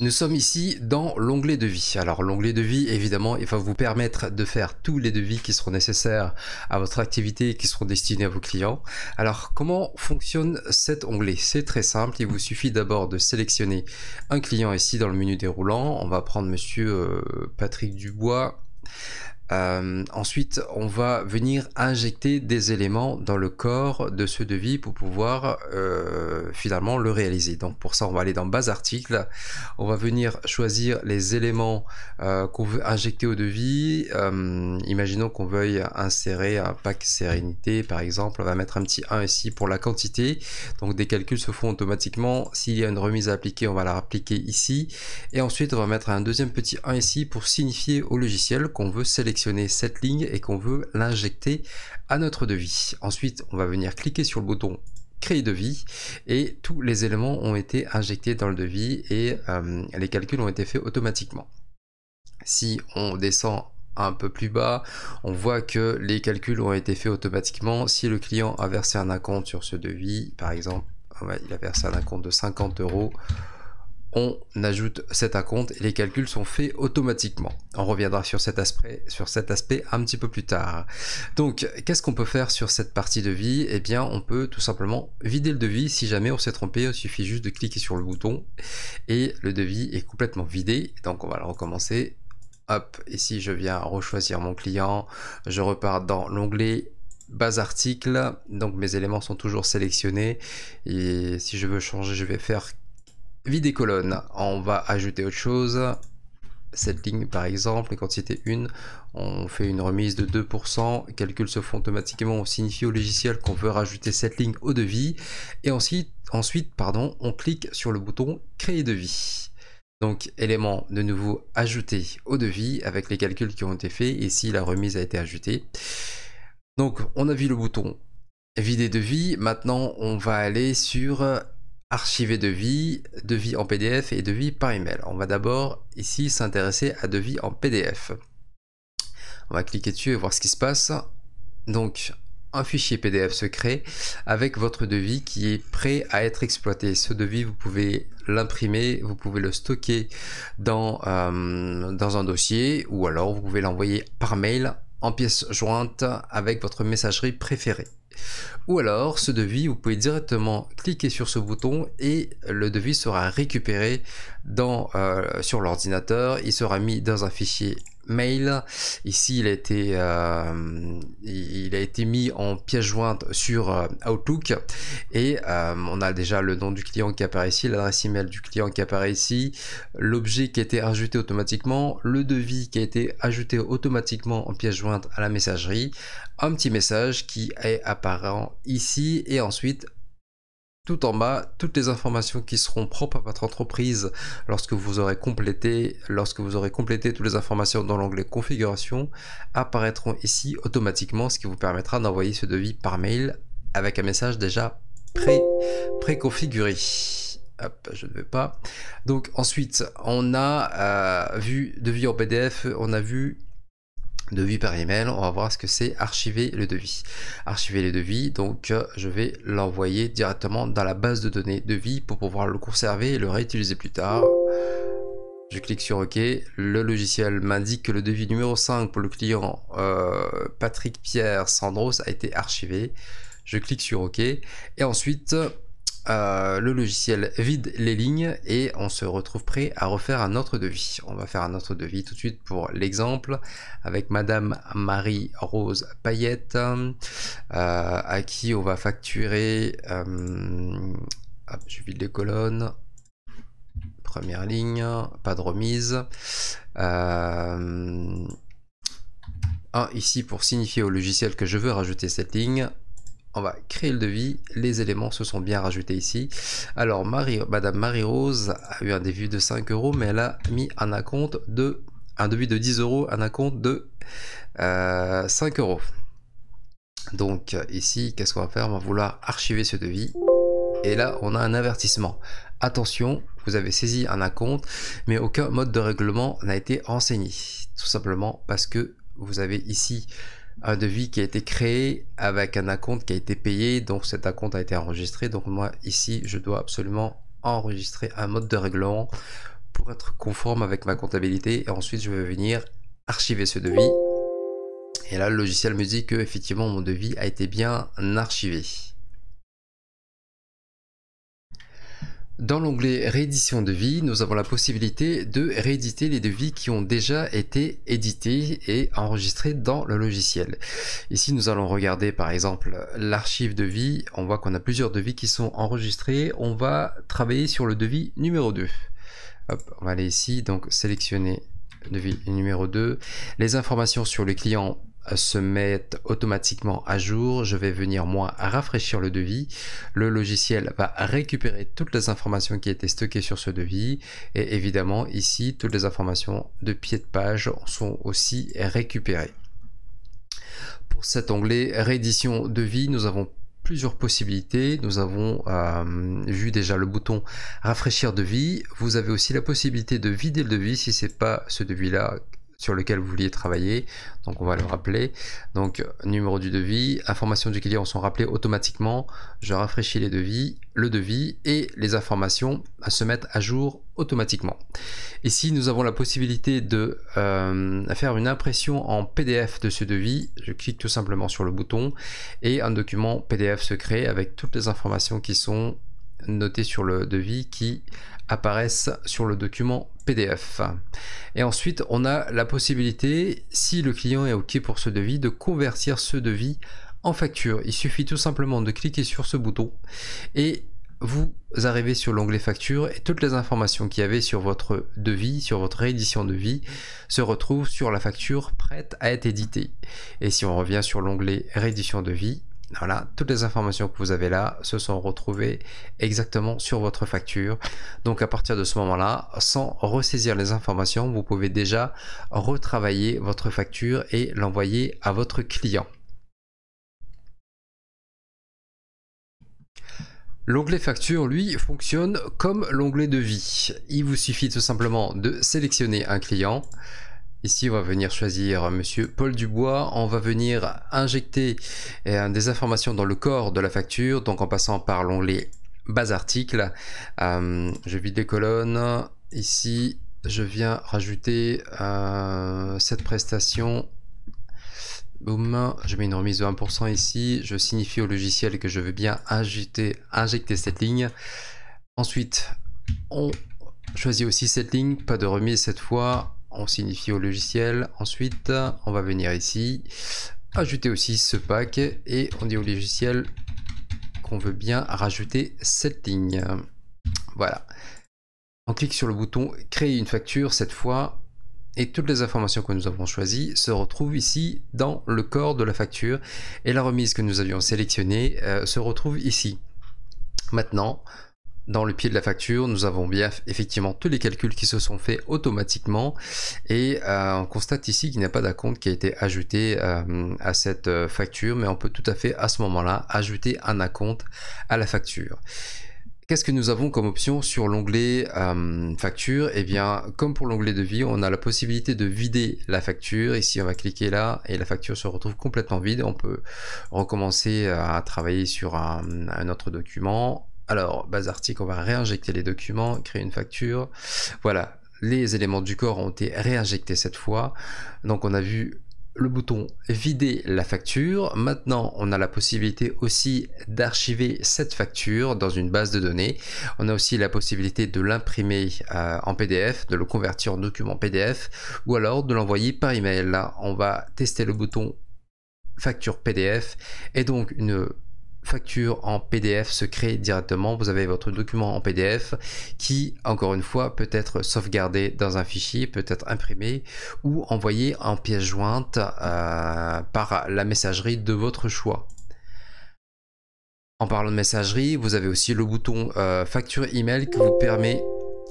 Nous sommes ici dans l'onglet devis. Alors l'onglet devis, évidemment, il va vous permettre de faire tous les devis qui seront nécessaires à votre activité et qui seront destinés à vos clients. Alors comment fonctionne cet onglet? C'est très simple, il vous suffit d'abord de sélectionner un client ici dans le menu déroulant. On va prendre monsieur Patrick Dubois. Ensuite, on va venir injecter des éléments dans le corps de ce devis pour pouvoir finalement le réaliser. Donc pour ça, on va aller dans base article, on va venir choisir les éléments qu'on veut injecter au devis. Imaginons qu'on veuille insérer un pack sérénité par exemple, on va mettre un petit 1 ici pour la quantité. Donc des calculs se font automatiquement. S'il y a une remise à appliquer, on va la appliquer ici. Et ensuite, on va mettre un deuxième petit 1 ici pour signifier au logiciel qu'on veut sélectionner cette ligne et qu'on veut l'injecter à notre devis. Ensuite, on va venir cliquer sur le bouton créer devis et tous les éléments ont été injectés dans le devis et les calculs ont été faits automatiquement. Si on descend un peu plus bas, on voit que les calculs ont été faits automatiquement. Si le client a versé un acompte sur ce devis, par exemple, il a versé un acompte de 50 €, on ajoute cet acompte et les calculs sont faits automatiquement. On reviendra sur cet aspect un petit peu plus tard. Donc, qu'est-ce qu'on peut faire sur cette partie devis? Eh bien, on peut tout simplement vider le devis. Si jamais on s'est trompé, il suffit juste de cliquer sur le bouton et le devis est complètement vidé. Donc, on va le recommencer. Hop, ici, je viens rechoisir mon client. Je repars dans l'onglet base article. Donc, mes éléments sont toujours sélectionnés. Et si je veux changer, je vais faire vider colonne. On va ajouter autre chose. Cette ligne par exemple, les quantités 1, on fait une remise de 2%, les calculs se font automatiquement, on signifie au logiciel qu'on veut rajouter cette ligne au devis, et ensuite on clique sur le bouton créer devis. Donc élément de nouveau ajouté au devis avec les calculs qui ont été faits, et ici la remise a été ajoutée. Donc on a vu le bouton vider devis, maintenant on va aller sur archiver devis, devis en PDF et devis par email. On va d'abord ici s'intéresser à devis en PDF. On va cliquer dessus et voir ce qui se passe. Donc un fichier PDF se crée avec votre devis qui est prêt à être exploité. Ce devis, vous pouvez l'imprimer, vous pouvez le stocker dans un dossier ou alors vous pouvez l'envoyer par mail en pièce jointe avec votre messagerie préférée. Ou alors, ce devis, vous pouvez directement cliquer sur ce bouton et le devis sera récupéré sur l'ordinateur. Il sera mis dans un fichier mail. Ici, il a été mis en pièce jointe sur Outlook et on a déjà le nom du client qui apparaît ici, l'adresse email du client qui apparaît ici, l'objet qui a été ajouté automatiquement, le devis qui a été ajouté automatiquement en pièce jointe à la messagerie, un petit message qui est apparent ici et ensuite tout en bas, toutes les informations qui seront propres à votre entreprise lorsque vous aurez complété toutes les informations dans l'onglet configuration apparaîtront ici automatiquement, ce qui vous permettra d'envoyer ce devis par mail avec un message déjà préconfiguré. Hop, je ne vais pas. Donc ensuite, on a vu devis en PDF, on a vu devis par email. On va voir ce que c'est archiver le devis. Archiver les devis, donc je vais l'envoyer directement dans la base de données devis pour pouvoir le conserver et le réutiliser plus tard. Je clique sur OK. Le logiciel m'indique que le devis numéro 5 pour le client Patrick Pierre Sandros a été archivé. Je clique sur OK. Et ensuite, le logiciel vide les lignes et on se retrouve prêt à refaire un autre devis. On va faire un autre devis tout de suite pour l'exemple avec Madame Marie-Rose Payette à qui on va facturer, hop, je vide les colonnes, première ligne, pas de remise, ici pour signifier au logiciel que je veux rajouter cette ligne. On va créer le devis, les éléments se sont bien rajoutés ici. Alors Madame Marie-Rose a eu un devis de 5 €, mais elle a mis un devis de 10 €, un acompte de 5 €. Donc ici, qu'est-ce qu'on va faire? On va vouloir archiver ce devis. Et là, on a un avertissement. Attention, vous avez saisi un acompte, mais aucun mode de règlement n'a été renseigné. Tout simplement parce que vous avez ici un devis qui a été créé avec un acompte qui a été payé, donc cet acompte a été enregistré. Donc moi ici je dois absolument enregistrer un mode de règlement pour être conforme avec ma comptabilité. Et ensuite, je vais venir archiver ce devis. Et là, le logiciel me dit que effectivement mon devis a été bien archivé. Dans l'onglet réédition devis, nous avons la possibilité de rééditer les devis qui ont déjà été édités et enregistrés dans le logiciel. Ici, nous allons regarder par exemple l'archive devis. On voit qu'on a plusieurs devis qui sont enregistrés. On va travailler sur le devis numéro 2. Hop, on va aller ici, donc sélectionner devis numéro 2. Les informations sur le client se mettent automatiquement à jour. Je vais venir moi rafraîchir le devis. Le logiciel va récupérer toutes les informations qui étaient stockées sur ce devis, et évidemment ici toutes les informations de pied de page sont aussi récupérées. Pour cet onglet réédition devis, nous avons plusieurs possibilités. Nous avons vu déjà le bouton rafraîchir devis. Vous avez aussi la possibilité de vider le devis si c'est pas ce devis là sur lequel vous vouliez travailler. Donc on va le rappeler. Donc numéro du devis, informations du client sont rappelées automatiquement. Je rafraîchis les devis, le devis, et les informations se mettent à jour automatiquement. Ici nous avons la possibilité de faire une impression en PDF de ce devis. Je clique tout simplement sur le bouton et un document PDF se crée avec toutes les informations qui sont notées sur le devis qui apparaissent sur le document PDF. Et ensuite on a la possibilité, si le client est OK pour ce devis, de convertir ce devis en facture. Il suffit tout simplement de cliquer sur ce bouton et vous arrivez sur l'onglet facture, et toutes les informations qu'il y avait sur votre devis, sur votre réédition de devis, se retrouvent sur la facture prête à être éditée. Et si on revient sur l'onglet réédition de devis, voilà, toutes les informations que vous avez là se sont retrouvées exactement sur votre facture. Donc à partir de ce moment-là, sans ressaisir les informations, vous pouvez déjà retravailler votre facture et l'envoyer à votre client. L'onglet facture, lui, fonctionne comme l'onglet devis. Il vous suffit tout simplement de sélectionner un client. Ici, on va venir choisir Monsieur Paul Dubois. On va venir injecter des informations dans le corps de la facture, donc en passant par l'onglet base article. Je vide les colonnes. Ici, je viens rajouter cette prestation. Boum, je mets une remise de 1% ici. Je signifie au logiciel que je veux bien injecter cette ligne. Ensuite, on choisit aussi cette ligne, pas de remise cette fois. On signifie au logiciel. Ensuite, on va venir ici, ajouter aussi ce pack, et on dit au logiciel qu'on veut bien rajouter cette ligne. Voilà. On clique sur le bouton créer une facture cette fois, et toutes les informations que nous avons choisies se retrouvent ici dans le corps de la facture, et la remise que nous avions sélectionnée se retrouve ici. Maintenant, dans le pied de la facture, nous avons bien effectivement tous les calculs qui se sont faits automatiquement, et on constate ici qu'il n'y a pas d'acompte qui a été ajouté à cette facture, mais on peut tout à fait à ce moment-là ajouter un acompte à la facture. Qu'est-ce que nous avons comme option sur l'onglet facture? Eh bien, comme pour l'onglet devis, on a la possibilité de vider la facture. Ici, on va cliquer là et la facture se retrouve complètement vide. On peut recommencer à travailler sur un autre document. Alors, base article, on va réinjecter les documents, créer une facture. Voilà, les éléments du corps ont été réinjectés cette fois. Donc, on a vu le bouton vider la facture. Maintenant, on a la possibilité aussi d'archiver cette facture dans une base de données. On a aussi la possibilité de l'imprimer en PDF, de le convertir en document PDF, ou alors de l'envoyer par email. Là, on va tester le bouton facture PDF, et donc une facture en PDF se crée directement. Vous avez votre document en PDF qui, encore une fois, peut être sauvegardé dans un fichier, peut être imprimé ou envoyé en pièce jointe par la messagerie de votre choix. En parlant de messagerie, vous avez aussi le bouton facture email qui vous permet...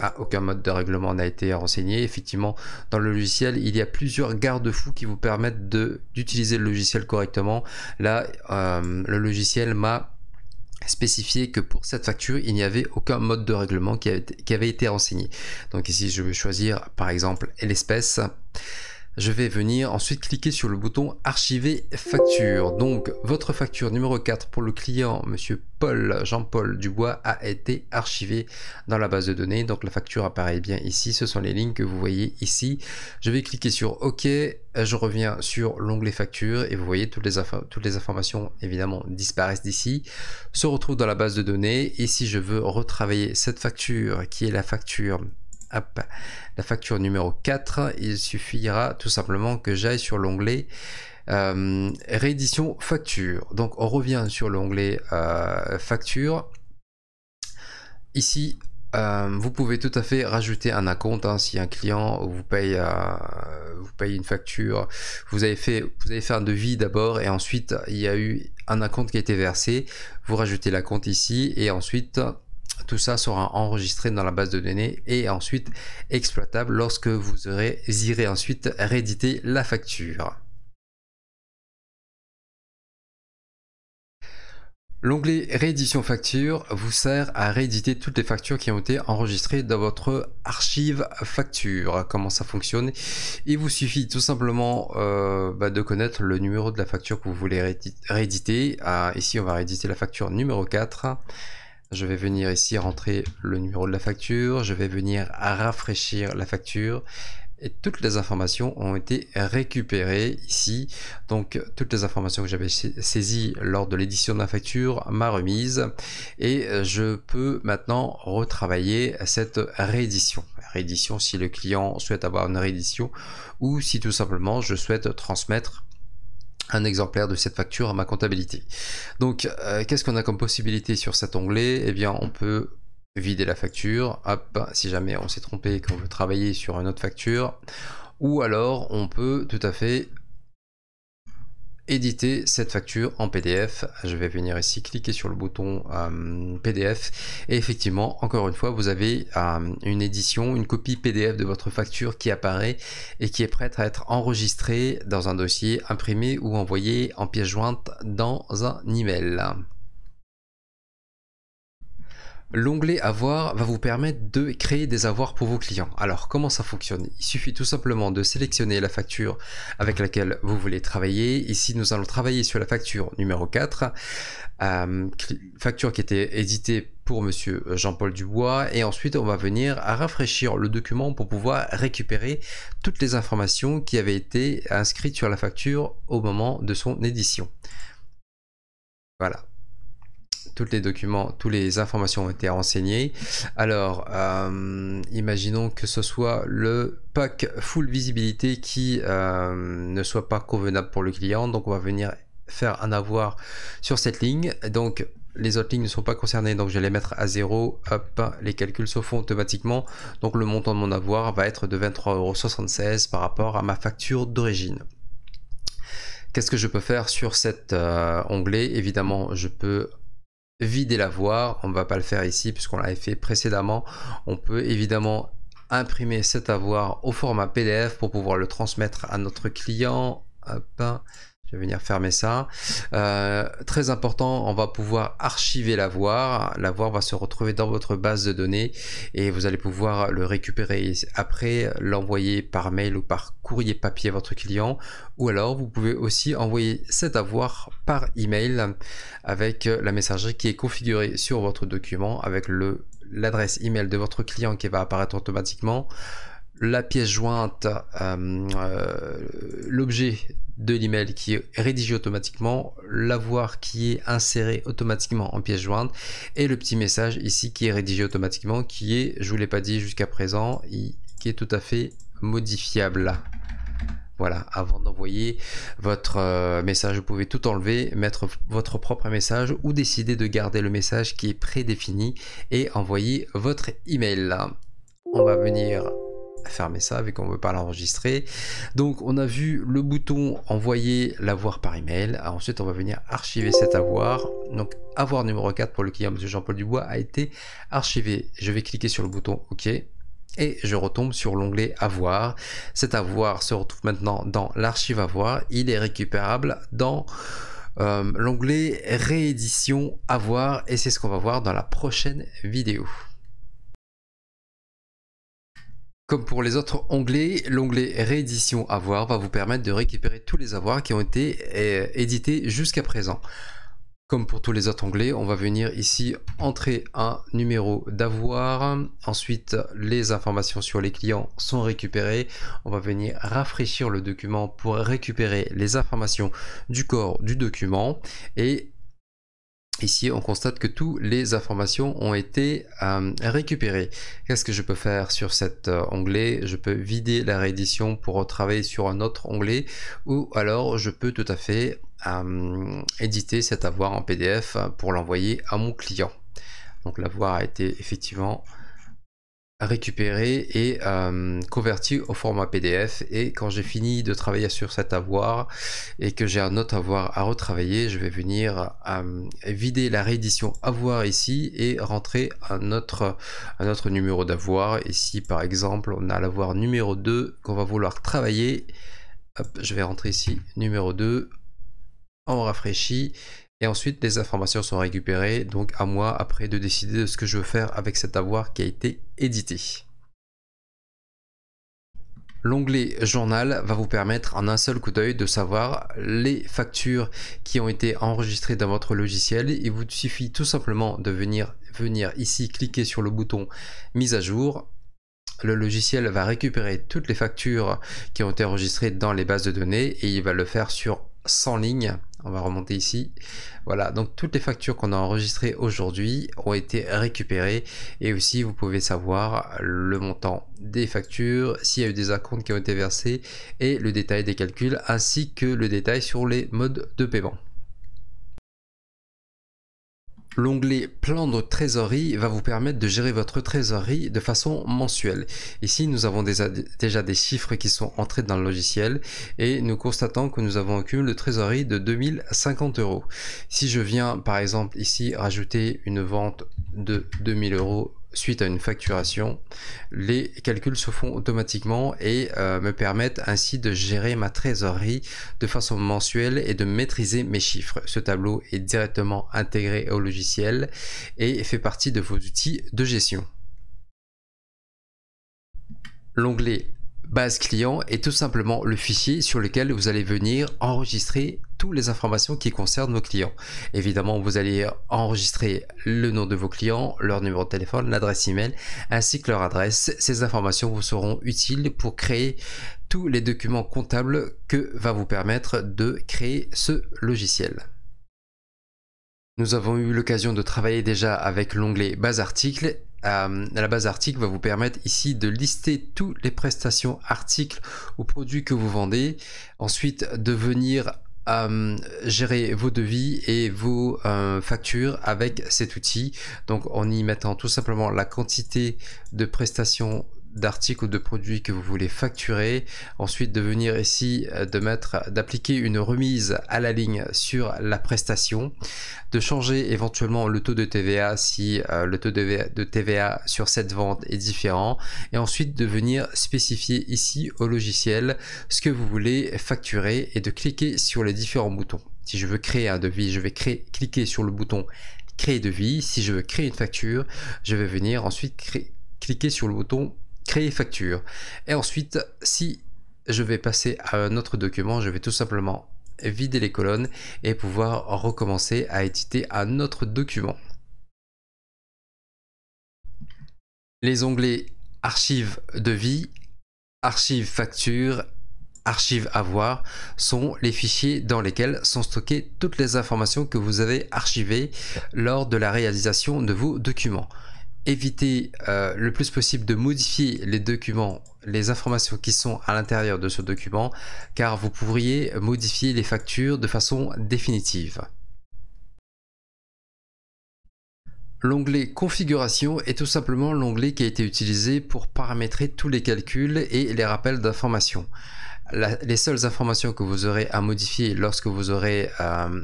Ah, aucun mode de règlement n'a été renseigné. Effectivement, dans le logiciel, il y a plusieurs garde-fous qui vous permettent d'utiliser le logiciel correctement. Là, le logiciel m'a spécifié que pour cette facture, il n'y avait aucun mode de règlement qui avait été renseigné. Donc ici, je vais choisir par exemple l'espèce. je vais venir ensuite cliquer sur le bouton archiver facture. Donc votre facture numéro 4 pour le client monsieur Jean-Paul Dubois a été archivée dans la base de données. Donc la facture apparaît bien ici, ce sont les lignes que vous voyez ici. Je vais cliquer sur OK, je reviens sur l'onglet facture et vous voyez toutes les informations évidemment disparaissent d'ici, se retrouvent dans la base de données. Et si je veux retravailler cette facture qui est la facture numéro 4, il suffira tout simplement que j'aille sur l'onglet réédition facture. Donc on revient sur l'onglet facture. Ici vous pouvez tout à fait rajouter un acompte, hein, si un client vous paye une facture, vous avez fait un devis d'abord et ensuite il y a eu un acompte qui a été versé, vous rajoutez l'acompte ici et ensuite tout ça sera enregistré dans la base de données et ensuite exploitable lorsque vous irez ensuite rééditer la facture. L'onglet réédition facture vous sert à rééditer toutes les factures qui ont été enregistrées dans votre archive facture. Comment ça fonctionne? Il vous suffit tout simplement de connaître le numéro de la facture que vous voulez rééditer. Ici on va rééditer la facture numéro 4. Je vais venir ici rentrer le numéro de la facture, je vais venir rafraîchir la facture et toutes les informations ont été récupérées ici. Donc toutes les informations que j'avais saisies lors de l'édition de la facture m'a remise et je peux maintenant retravailler cette réédition. Réédition si le client souhaite avoir une réédition ou si tout simplement je souhaite transmettre un exemplaire de cette facture à ma comptabilité. Donc qu'est-ce qu'on a comme possibilité sur cet onglet? Eh bien on peut vider la facture, hop, si jamais on s'est trompé et qu'on veut travailler sur une autre facture, ou alors on peut tout à fait éditer cette facture en PDF. Je vais venir ici cliquer sur le bouton PDF et effectivement encore une fois vous avez une édition, une copie PDF de votre facture qui apparaît et qui est prête à être enregistrée dans un dossier, imprimé ou envoyé en pièce jointe dans un email. L'onglet avoir va vous permettre de créer des avoirs pour vos clients. Alors comment ça fonctionne? Il suffit tout simplement de sélectionner la facture avec laquelle vous voulez travailler. Ici nous allons travailler sur la facture numéro 4, facture qui était éditée pour monsieur Jean-Paul Dubois, et ensuite on va venir à rafraîchir le document pour pouvoir récupérer toutes les informations qui avaient été inscrites sur la facture au moment de son édition. Voilà. Tous les documents, toutes les informations ont été renseignées. Alors, imaginons que ce soit le pack full visibilité qui ne soit pas convenable pour le client. Donc, on va venir faire un avoir sur cette ligne. Donc, les autres lignes ne sont pas concernées. Donc, je vais les mettre à 0. Hop, les calculs se font automatiquement. Donc, le montant de mon avoir va être de 23,76 € par rapport à ma facture d'origine. Qu'est-ce que je peux faire sur cet onglet? Évidemment, je peux vider l'avoir, on ne va pas le faire ici puisqu'on l'avait fait précédemment. On peut évidemment imprimer cet avoir au format PDF pour pouvoir le transmettre à notre client. Hop, je vais venir fermer ça. Très important, on va pouvoir archiver l'avoir. L'avoir va se retrouver dans votre base de données et vous allez pouvoir le récupérer après, l'envoyer par mail ou par courrier papier à votre client. Ou alors vous pouvez aussi envoyer cet avoir par email avec la messagerie qui est configurée sur votre document avec l'adresse email de votre client qui va apparaître automatiquement, la pièce jointe, l'objet de l'email qui est rédigé automatiquement, l'avoir qui est inséré automatiquement en pièce jointe et le petit message ici qui est rédigé automatiquement, qui est, je vous l'ai pas dit jusqu'à présent, qui est tout à fait modifiable. Voilà, avant d'envoyer votre message, vous pouvez tout enlever, mettre votre propre message ou décider de garder le message qui est prédéfini et envoyer votre email. On va venir fermer ça vu qu'on ne veut pas l'enregistrer. Donc on a vu le bouton envoyer l'avoir par email. Ensuite on va venir archiver cet avoir. Donc avoir numéro 4 pour le client monsieur Jean-Paul Dubois a été archivé. Je vais cliquer sur le bouton OK et je retombe sur l'onglet avoir. Cet avoir se retrouve maintenant dans l'archive avoir. Il est récupérable dans l'onglet réédition avoir et c'est ce qu'on va voir dans la prochaine vidéo. Comme pour les autres onglets, l'onglet réédition avoir va vous permettre de récupérer tous les avoirs qui ont été édités jusqu'à présent. Comme pour tous les autres onglets, on va venir ici entrer un numéro d'avoir. Ensuite, les informations sur les clients sont récupérées. On va venir rafraîchir le document pour récupérer les informations du corps du document. Et ici, on constate que toutes les informations ont été récupérées. Qu'est-ce que je peux faire sur cet onglet? Je peux vider la réédition pour travailler sur un autre onglet, ou alors je peux tout à fait éditer cet avoir en PDF pour l'envoyer à mon client. Donc l'avoir a été effectivement récupéré et converti au format PDF, et quand j'ai fini de travailler sur cet avoir et que j'ai un autre avoir à retravailler, je vais venir vider la réédition avoir ici et rentrer un autre numéro d'avoir. Ici par exemple on a l'avoir numéro 2 qu'on va vouloir travailler. Hop, je vais rentrer ici numéro 2, on rafraîchit et ensuite les informations sont récupérées, donc à moi après de décider de ce que je veux faire avec cet avoir qui a été édité. L'onglet journal va vous permettre en un seul coup d'œil de savoir les factures qui ont été enregistrées dans votre logiciel. Il vous suffit tout simplement de venir ici cliquer sur le bouton mise à jour. Le logiciel va récupérer toutes les factures qui ont été enregistrées dans les bases de données et il va le faire sur 100 lignes. On va remonter ici. Voilà, donc toutes les factures qu'on a enregistrées aujourd'hui ont été récupérées, et aussi vous pouvez savoir le montant des factures, s'il y a eu des acomptes qui ont été versés et le détail des calculs ainsi que le détail sur les modes de paiement. L'onglet plan de trésorerie va vous permettre de gérer votre trésorerie de façon mensuelle. Ici, nous avons déjà des chiffres qui sont entrés dans le logiciel et nous constatons que nous avons un cumul de trésorerie de 2050 €. Si je viens par exemple ici rajouter une vente de 2000 € suite à une facturation, les calculs se font automatiquement et me permettent ainsi de gérer ma trésorerie de façon mensuelle et de maîtriser mes chiffres. Ce tableau est directement intégré au logiciel et fait partie de vos outils de gestion. L'onglet base client est tout simplement le fichier sur lequel vous allez venir enregistrer toutes les informations qui concernent vos clients. Évidemment, vous allez enregistrer le nom de vos clients, leur numéro de téléphone, l'adresse email, ainsi que leur adresse. Ces informations vous seront utiles pour créer tous les documents comptables que va vous permettre de créer ce logiciel. Nous avons eu l'occasion de travailler déjà avec l'onglet base article. La base article va vous permettre ici de lister toutes les prestations articles ou produits que vous vendez. Ensuite de venir gérer vos devis et vos factures avec cet outil. Donc en y mettant tout simplement la quantité de prestations d'articles ou de produits que vous voulez facturer. Ensuite de venir ici d'appliquer une remise à la ligne sur la prestation, de changer éventuellement le taux de TVA si le taux de TVA sur cette vente est différent, et ensuite de venir spécifier ici au logiciel ce que vous voulez facturer et de cliquer sur les différents boutons. Si je veux créer un devis, je vais cliquer sur le bouton créer devis. Si je veux créer une facture, je vais venir ensuite cliquer sur le bouton créer facture, et ensuite si je vais passer à un autre document, je vais tout simplement vider les colonnes et pouvoir recommencer à éditer un autre document. Les onglets archives devis, archives facture, archives avoir sont les fichiers dans lesquels sont stockées toutes les informations que vous avez archivées lors de la réalisation de vos documents. Évitez le plus possible de modifier les documents, les informations qui sont à l'intérieur de ce document, car vous pourriez modifier les factures de façon définitive. L'onglet configuration est tout simplement l'onglet qui a été utilisé pour paramétrer tous les calculs et les rappels d'informations. Les seules informations que vous aurez à modifier lorsque vous aurez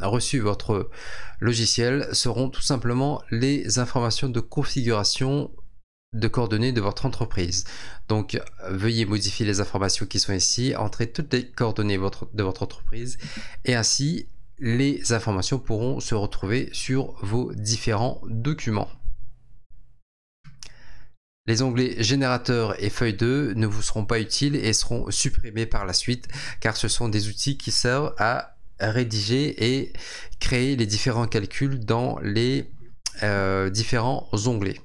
reçu votre logiciel seront tout simplement les informations de configuration de coordonnées de votre entreprise. Donc veuillez modifier les informations qui sont ici, entrer toutes les coordonnées de votre entreprise, et ainsi les informations pourront se retrouver sur vos différents documents. Les onglets générateur et feuille 2 ne vous seront pas utiles et seront supprimés par la suite, car ce sont des outils qui servent à rédiger et créer les différents calculs dans les différents onglets.